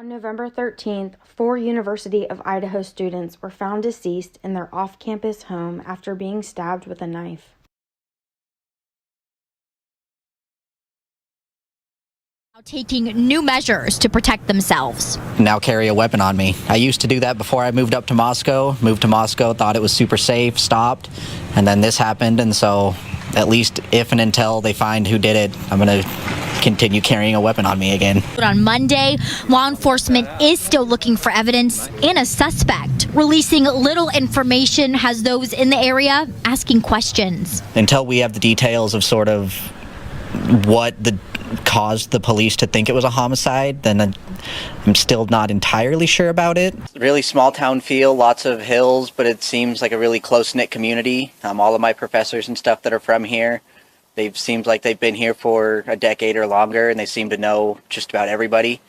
On November 13th, 4 University of Idaho students were found deceased in their off-campus home after being stabbed with a knife. Taking new measures to protect themselves. Now carry a weapon on me. I used to do that before I moved to Moscow, thought it was super safe, stopped, and then this happened, and so at least if and until they find who did it, I'm going to continue carrying a weapon on me again. But on Monday, law enforcement is still looking for evidence and a suspect. Releasing little information has those in the area asking questions. Until we have the details of sort of what caused the police to think it was a homicide, then I'm still not entirely sure about it. Really small town feel, lots of hills, but it seems like a really close-knit community. All of my professors and stuff that are from here, seems like they've been here for a decade or longer, and they seem to know just about everybody.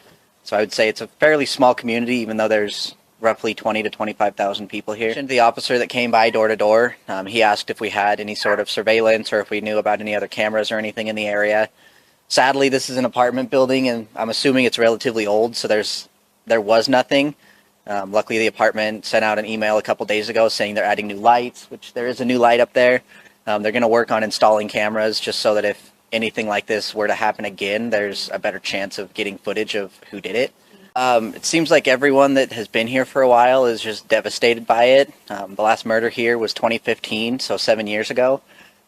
So I would say it's a fairly small community, even though there's roughly 20 to 25,000 people here. The officer that came by door to door, he asked if we had any sort of surveillance or if we knew about any other cameras or anything in the area. Sadly, this is an apartment building, and I'm assuming it's relatively old, so there was nothing. Luckily, the apartment sent out an email a couple days ago saying they're adding new lights, which there is a new light up there. They're going to work on installing cameras just so that if anything like this were to happen again, there's a better chance of getting footage of who did it. It seems like everyone that has been here for a while is just devastated by it. The last murder here was 2015, so 7 years ago.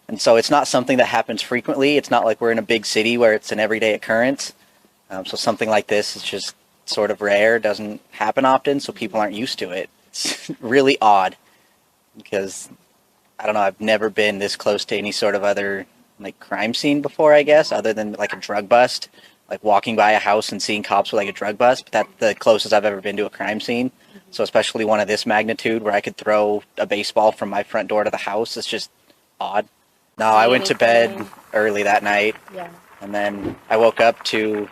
And so it's not something that happens frequently. It's not like we're in a big city where it's an everyday occurrence. So something like this is just sort of rare, doesn't happen often, so people aren't used to it. It's really odd because, I don't know, I've never been this close to any sort of other like crime scene before, I guess, other than like a drug bust. Like walking by a house and seeing cops with like a drug bust, but that's the closest I've ever been to a crime scene. So especially one of this magnitude where I could throw a baseball from my front door to the house, it's just odd. No, I went to bed early that night, and then I woke up to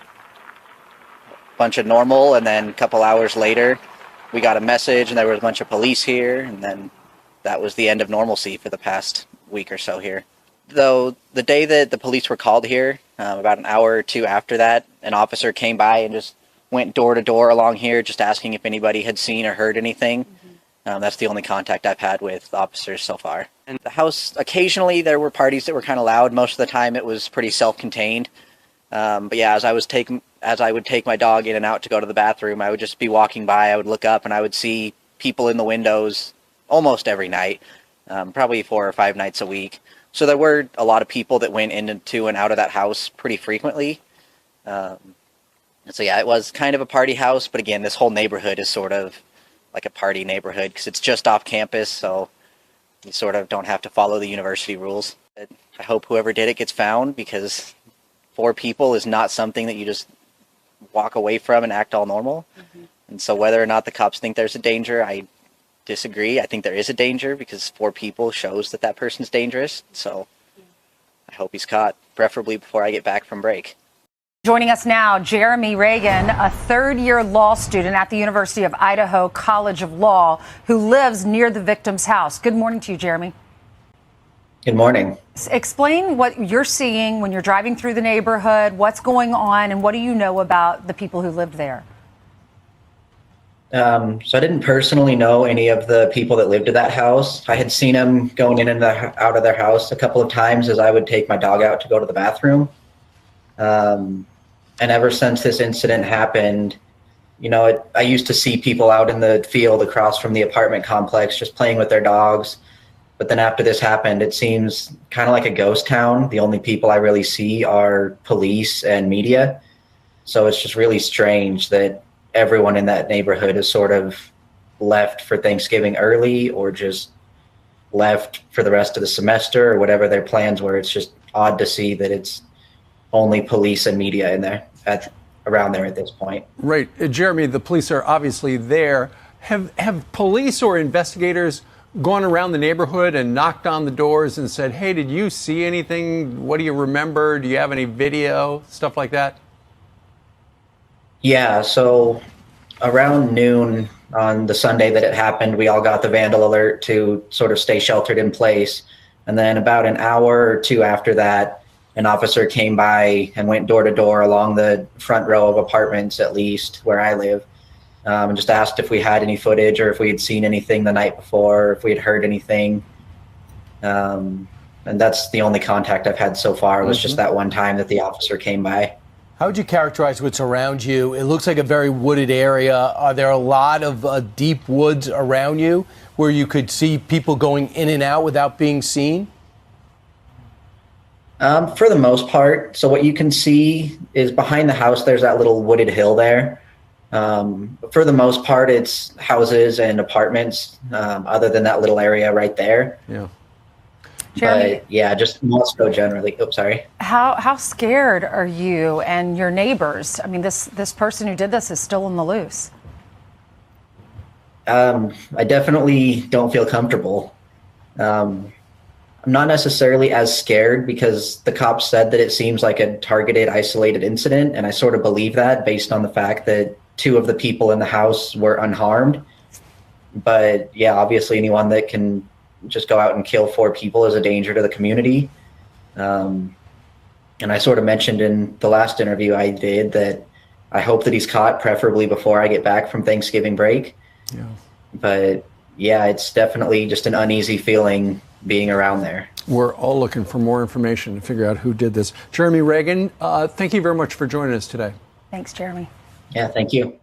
a bunch of normal, and then a couple hours later, we got a message, and there was a bunch of police here, and then that was the end of normalcy for the past week or so here. Though the day that the police were called here, about an hour or two after that, an officer came by and just went door to door along here, just asking if anybody had seen or heard anything. That's the only contact I've had with officers so far. And the house, occasionally there were parties that were kind of loud. Most of the time it was pretty self-contained. But yeah, as I would take my dog in and out to go to the bathroom, I would just be walking by, I would look up and I would see people in the windows almost every night, probably 4 or 5 nights a week. So there were a lot of people that went into and out of that house pretty frequently. So yeah, it was kind of a party house, but again, this whole neighborhood is sort of like a party neighborhood because it's just off campus, so you sort of don't have to follow the university rules. I hope whoever did it gets found because 4 people is not something that you just walk away from and act all normal. And so whether or not the cops think there's a danger, I disagree. I think there is a danger because 4 people shows that person's dangerous. So I hope he's caught, preferably before I get back from break. Joining us now, Jeremy Reagan, a third-year law student at the University of Idaho College of Law who lives near the victim's house. Good morning to you, Jeremy. Good morning. Explain what you're seeing when you're driving through the neighborhood, what's going on, and what do you know about the people who lived there? So I didn't personally know any of the people that lived at that house. I had seen them going in and out of their house a couple of times as I would take my dog out to go to the bathroom. And ever since this incident happened, you know, I used to see people out in the field across from the apartment complex just playing with their dogs. But then after this happened, it seems kind of like a ghost town. The only people I really see are police and media. So it's just really strange that everyone in that neighborhood is sort of left for Thanksgiving early or just left for the rest of the semester or whatever their plans were. It's just odd to see that it's only police and media in there around there at this point. Right. Jeremy, the police are obviously there. Have police or investigators gone around the neighborhood and knocked on the doors and said, hey, did you see anything? What do you remember? Do you have any video? Stuff like that? Yeah, so around noon on the Sunday that it happened, we all got the vandal alert to sort of stay sheltered in place. And then about an hour or two after that, an officer came by and went door to door along the front row of apartments, at least where I live, and just asked if we had any footage or if we had seen anything the night before, or if we had heard anything. And that's the only contact I've had so far, was just that one time that the officer came by. How would you characterize what's around you? It looks like a very wooded area. Are there a lot of deep woods around you where you could see people going in and out without being seen? For the most part. So what you can see is behind the house, there's that little wooded hill there. For the most part, it's houses and apartments, other than that little area right there. Yeah. Jeremy, but yeah, just Moscow generally. Oops, sorry. how scared are you and your neighbors? I mean, this person who did this is still on the loose. I definitely don't feel comfortable. I'm not necessarily as scared because the cops said that it seems like a targeted, isolated incident, and I sort of believe that based on the fact that 2 of the people in the house were unharmed. But yeah, obviously anyone that can just go out and kill 4 people is a danger to the community. And I sort of mentioned in the last interview I did that I hope that he's caught, preferably before I get back from Thanksgiving break. Yeah. But yeah, it's definitely just an uneasy feeling being around there. We're all looking for more information to figure out who did this. Jeremy Reagan, thank you very much for joining us today. Thanks, Jeremy. Yeah, thank you.